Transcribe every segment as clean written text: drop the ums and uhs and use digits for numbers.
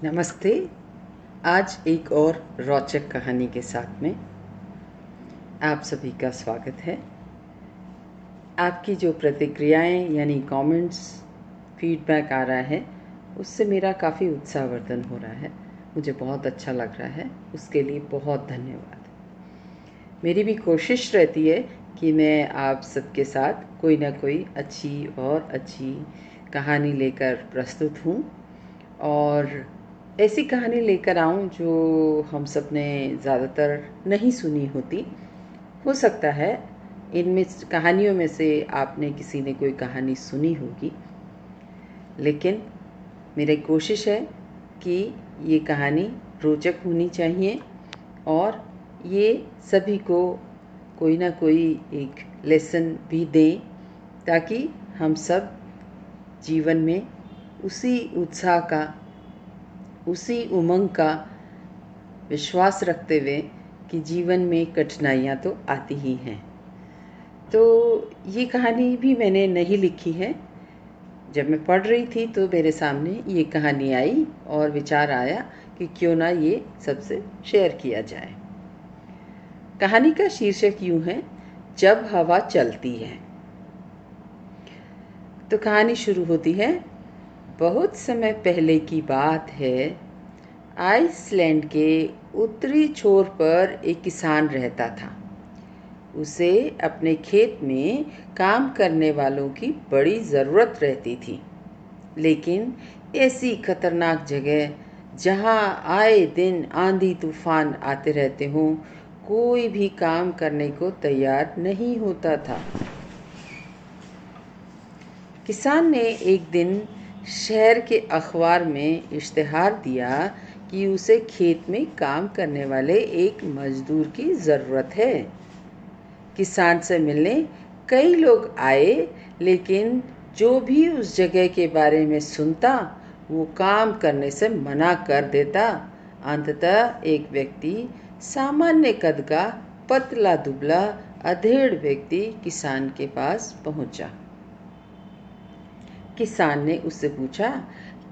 नमस्ते। आज एक और रोचक कहानी के साथ में आप सभी का स्वागत है। आपकी जो प्रतिक्रियाएं यानी कमेंट्स, फीडबैक आ रहा है, उससे मेरा काफ़ी उत्साहवर्धन हो रहा है। मुझे बहुत अच्छा लग रहा है, उसके लिए बहुत धन्यवाद। मेरी भी कोशिश रहती है कि मैं आप सबके साथ कोई ना कोई अच्छी कहानी लेकर प्रस्तुत हूँ और ऐसी कहानी लेकर आऊँ जो हम सब ने ज़्यादातर नहीं सुनी होती। हो सकता है इनमें कहानियों में से आपने किसी ने कोई कहानी सुनी होगी, लेकिन मेरी कोशिश है कि ये कहानी रोचक होनी चाहिए और ये सभी को कोई ना कोई एक लेसन भी दें, ताकि हम सब जीवन में उसी उत्साह का, उसी उमंग का विश्वास रखते हुए कि जीवन में कठिनाइयाँ तो आती ही हैं। तो ये कहानी भी मैंने नहीं लिखी है। जब मैं पढ़ रही थी तो मेरे सामने ये कहानी आई और विचार आया कि क्यों ना ये सबसे शेयर किया जाए। कहानी का शीर्षक यूँ है, जब हवा चलती है। तो कहानी शुरू होती है। बहुत समय पहले की बात है। आइसलैंड के उत्तरी छोर पर एक किसान रहता था। उसे अपने खेत में काम करने वालों की बड़ी ज़रूरत रहती थी, लेकिन ऐसी खतरनाक जगह जहाँ आए दिन आंधी तूफान आते रहते हों, कोई भी काम करने को तैयार नहीं होता था। किसान ने एक दिन शहर के अखबार में इश्तिहार दिया कि उसे खेत में काम करने वाले एक मजदूर की ज़रूरत है। किसान से मिलने कई लोग आए, लेकिन जो भी उस जगह के बारे में सुनता वो काम करने से मना कर देता। अंततः एक व्यक्ति, सामान्य कद का, पतला दुबला, अधेड़ व्यक्ति किसान के पास पहुंचा। किसान ने उससे पूछा,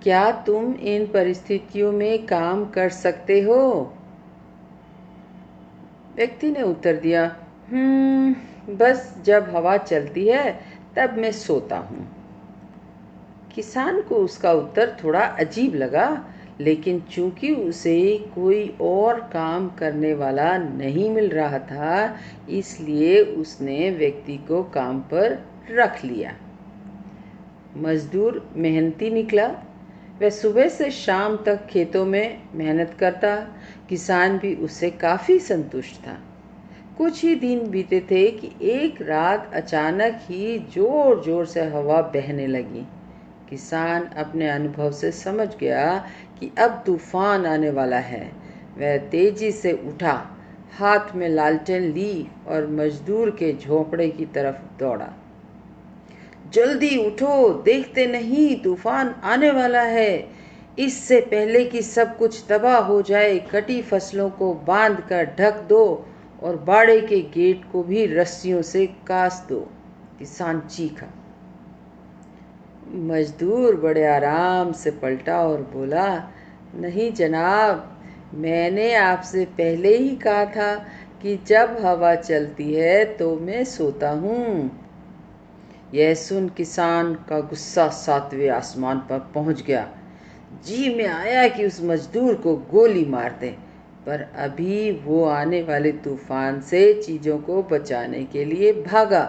क्या तुम इन परिस्थितियों में काम कर सकते हो? व्यक्ति ने उत्तर दिया, बस जब हवा चलती है तब मैं सोता हूँ। किसान को उसका उत्तर थोड़ा अजीब लगा, लेकिन चूंकि उसे कोई और काम करने वाला नहीं मिल रहा था, इसलिए उसने व्यक्ति को काम पर रख लिया। मजदूर मेहनती निकला। वह सुबह से शाम तक खेतों में मेहनत करता। किसान भी उससे काफ़ी संतुष्ट था। कुछ ही दिन बीते थे कि एक रात अचानक ही जोर जोर से हवा बहने लगी। किसान अपने अनुभव से समझ गया कि अब तूफान आने वाला है। वह तेजी से उठा, हाथ में लालटेन ली और मजदूर के झोंपड़े की तरफ दौड़ा। जल्दी उठो, देखते नहीं तूफान आने वाला है। इससे पहले कि सब कुछ तबाह हो जाए, कटी फसलों को बांध कर ढक दो और बाड़े के गेट को भी रस्सियों से कास दो। किसान चीखा। मजदूर बड़े आराम से पलटा और बोला, नहीं जनाब, मैंने आपसे पहले ही कहा था कि जब हवा चलती है तो मैं सोता हूँ। यह सुन किसान का गुस्सा सातवें आसमान पर पहुंच गया। जी में आया कि उस मजदूर को गोली मार दे, पर अभी वो आने वाले तूफान से चीज़ों को बचाने के लिए भागा।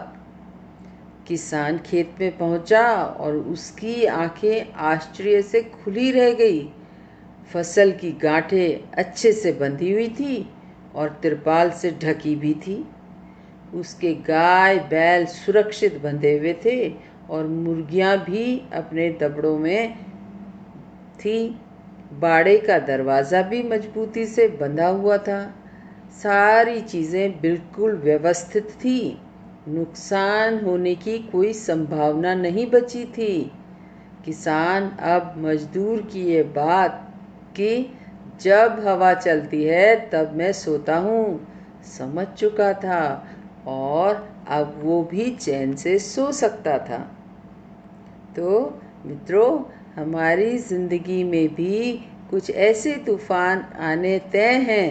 किसान खेत में पहुंचा और उसकी आंखें आश्चर्य से खुली रह गई। फसल की गांठें अच्छे से बंधी हुई थी और तिरपाल से ढकी भी थी। उसके गाय बैल सुरक्षित बंधे हुए थे और मुर्गियां भी अपने दबड़ों में थी। बाड़े का दरवाज़ा भी मजबूती से बंधा हुआ था। सारी चीज़ें बिल्कुल व्यवस्थित थी। नुकसान होने की कोई संभावना नहीं बची थी। किसान अब मजदूर की ये बात कि जब हवा चलती है तब मैं सोता हूँ समझ चुका था और अब वो भी चैन से सो सकता था। तो मित्रों, हमारी ज़िंदगी में भी कुछ ऐसे तूफान आने तय हैं।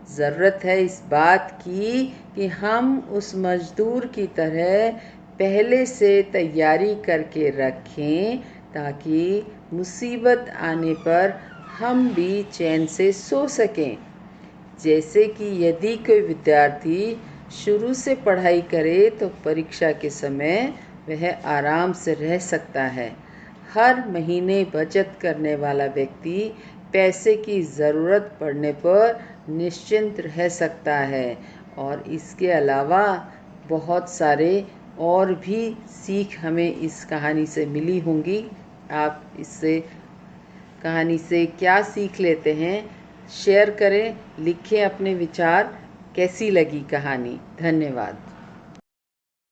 ज़रूरत है इस बात की कि हम उस मजदूर की तरह पहले से तैयारी करके रखें, ताकि मुसीबत आने पर हम भी चैन से सो सकें। जैसे कि यदि कोई विद्यार्थी शुरू से पढ़ाई करे तो परीक्षा के समय वह आराम से रह सकता है। हर महीने बचत करने वाला व्यक्ति पैसे की ज़रूरत पड़ने पर निश्चिंत रह सकता है। और इसके अलावा बहुत सारे और भी सीख हमें इस कहानी से मिली होंगी। आप इससे कहानी से क्या सीख लेते हैं, शेयर करें, लिखें अपने विचार। कैसी लगी कहानी? धन्यवाद।